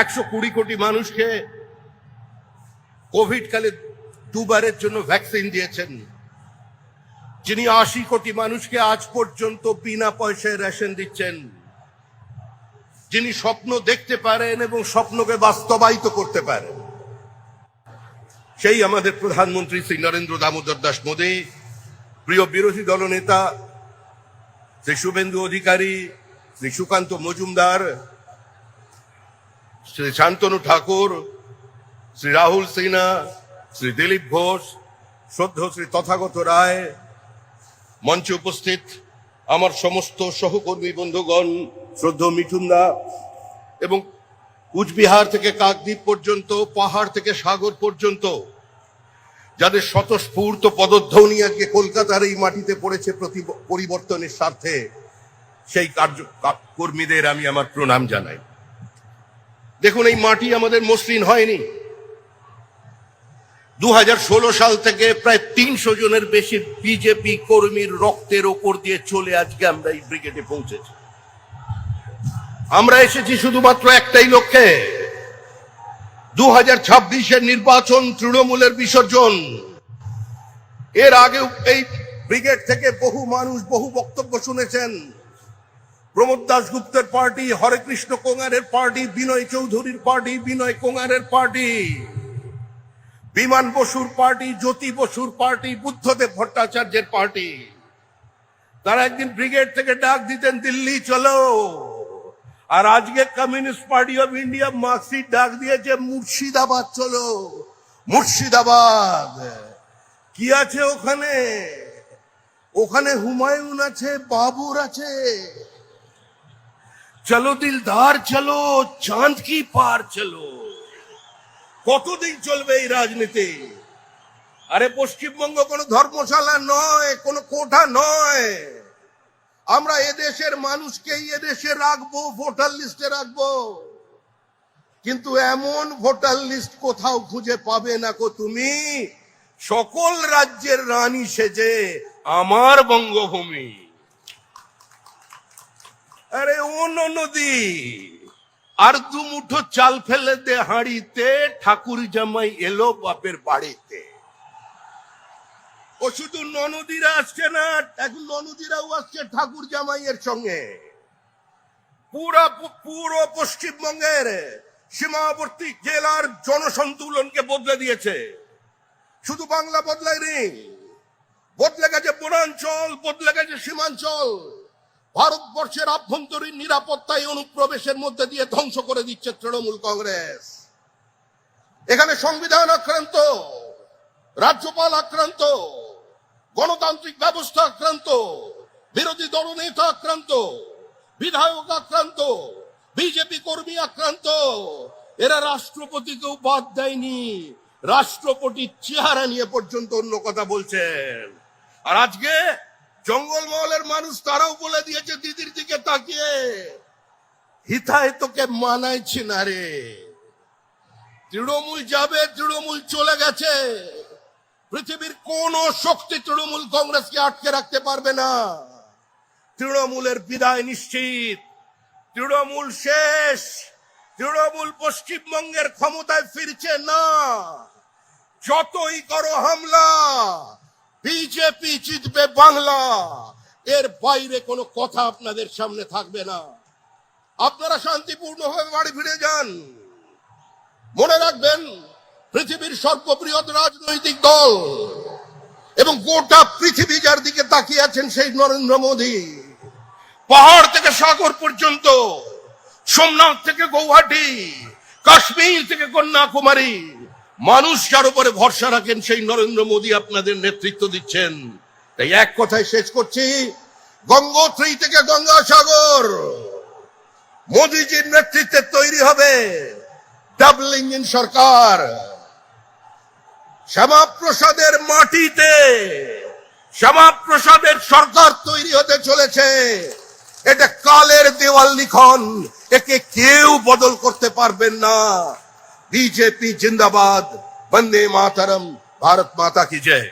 120 কোটি মানুষকে কোভিড কালে দুবারের জন্য ভ্যাকসিন দিয়েছেন, যিনি 80 কোটি মানুষকে আজ পর্যন্ত বিনা পয়সায় রেশন দিচ্ছেন, যিনি স্বপ্ন দেখতে পারেন এবং স্বপ্নকে বাস্তবায়িত করতে পারেন, সেই আমাদের প্রধানমন্ত্রী শ্রী নরেন্দ্র দামোদর দাস মোদী। প্রিয় বিরোধী দলনেতা শ্রী শুভেন্দু অধিকারী, শ্রী সুকান্ত মজুমদার, শ্রী শান্তনু ঠাকুর, শ্রী রাহুল সিনহা, শ্রী দিলীপ ঘোষ, শ্রদ্ধেয় শ্রী তথাগত রায়, মঞ্চে উপস্থিত আমার সমস্ত সহকর্মী বন্ধুগণ, শ্রদ্ধেয় মিঠুনদা, এবং কুচবিহার থেকে কাকদ্বীপ পর্যন্ত, পাহাড় থেকে সাগর পর্যন্ত যাদের স্বতঃস্ফূর্ত পদধ্বনি আজকে কলকাতার এই মাটিতে পড়েছে পরিবর্তনের স্বার্থে, সেই কর্মীদের আমি আমার প্রণাম জানাই। দেখুন, এই মাটি আমাদের মসৃণ হয়নি। 2016 সাল থেকে প্রায় 300 জনের বেশি বিজেপি কর্মীর রক্তের ওপর দিয়ে চলে আজকে আমরা এই ব্রিগেডে পৌঁছেছি। আমরা এসেছি শুধুমাত্র একটাই লক্ষ্যে, 2026-এর নির্বাচন, তৃণমূলের বিসর্জন। এর আগেও এই ব্রিগেড থেকে বহু মানুষ বহু বক্তব্য শুনেছেন। প্রমোদ দাশগুপ্তের পার্টি, হরেকৃষ্ণ কোঙারের পার্টি, বিনয় চৌধুরীর পার্টি, বিনয় কোঙারের পার্টি, বিমান বসুর পার্টি, জ্যোতি বসুর পার্টি, বুদ্ধদেব ভট্টাচার্যের পার্টি। তারা একদিন ব্রিগেড থেকে ডাক দিতেন, দিল্লি চলো। আর আজকে communist party of India marksheet ডাক দিয়েছে, মুর্শিদাবাদ চলো। মুর্শিদাবাদ কি আছে ওখানে? ওখানে হুমায়ুন আছে, বাবুর আছে। চলো দিলদার চলো, চাঁদ কি পার চলো। কতদিন চলবে এই রাজনীতি? আরে পশ্চিমবঙ্গ কোনো ধর্মশালা নয়, কোনো কোঠা নয়। আমরা এদেশের মানুষকে এদেশে রাখবো, ভোটার লিস্টে রাখবো, কিন্তু এমন ভোটার লিস্ট কোথাও খুঁজে পাবে না কো তুমি, সকল রাজ্যের রানী সেজে আমার বঙ্গভূমি। আরে ও নদী, আর দুমুঠো চাল ফেলে দে হাঁড়িতে, ঠাকুর জামাই এলো বাপের বাড়িতে। ও শুধু ননদীরা আসছে না, এখন ননদীরাও আসছে ঠাকুর জামাইয়ের সঙ্গে। পুরো পশ্চিমবঙ্গের সীমাবর্তী জেলার জনসন্তুলনকে বদলে দিয়েছে। শুধু বাংলা বদলায়নি, বদলে গেছে বনাঞ্চল, বদলে গেছে সীমাঞ্চল। ভারতবর্ষের আভ্যন্তরীণ নিরাপত্তায় অনুপ্রবেশের মধ্যে দিয়ে ধ্বংস করে দিচ্ছে তৃণমূল কংগ্রেস। এখানে সংবিধান আক্রান্ত, রাজ্যপাল আক্রান্ত, গণতান্ত্রিক ব্যবস্থা আক্রান্ত, বিরোধী দলনেতা আক্রান্ত, বিধায়ক আক্রান্ত, বিজেপি কর্মী আক্রান্ত। এরা রাষ্ট্রপতিকেও বাদ দেয়নি, রাষ্ট্রপতির চেহারা নিয়ে পর্যন্ত অন্য কথা বলছেন। আর আজকে জঙ্গলমহলের মানুষ তারাও বলে দিয়েছে দিদির দিকে তাকিয়ে, হিতায় তোকে মানাইছি না রে। তৃণমূল যাবে, তৃণমূল চলে গেছে। পৃথিবীর কোন শক্তি তৃণমূল কংগ্রেসকে আটকে রাখতে পারবে না। তৃণমূলের বিদায় নিশ্চিত, তৃণমূল শেষ। তৃণমূল পশ্চিমবঙ্গের ক্ষমতায় ফিরছে না। যতই করো হামলা, বিজেপি জিতবে বাংলা, এর বাইরে কোনো কথা আপনাদের সামনে থাকবে না। আপনারা শান্তিপূর্ণভাবে বাড়ি ফিরে যান। মনে রাখবেন, পৃথিবীর সর্ববৃহৎ রাজনৈতিক দল এবং গোটা পৃথিবী যার দিকে তাকিয়ে আছেন সেই নরেন্দ্র মোদী। পাহাড় থেকে সাগর পর্যন্ত, সোমনাথ থেকে গৌহাটি, কাশ্মীর থেকে কন্যাকুমারী, মানুষ যার উপরে ভরসা রাখেন সেই নরেন্দ্র মোদী আপনাদের নেতৃত্ব দিচ্ছেন। তাই এক কথায় শেষ করছি, গঙ্গোত্রী থেকে গঙ্গাসাগর মোদীজির নেতৃত্বে তৈরি হবে ডাবল ইঞ্জিন সরকার। শ্যামাপ্রসাদের মাটিতে শ্যামাপ্রসাদের সরকার তৈরি হতে চলেছে। এটা কালের দেওয়াল লিখন, একে কেউ বদল করতে পারবেন না। बीजेपी जिंदाबाद, वंदे मातरम, भारत माता की जय।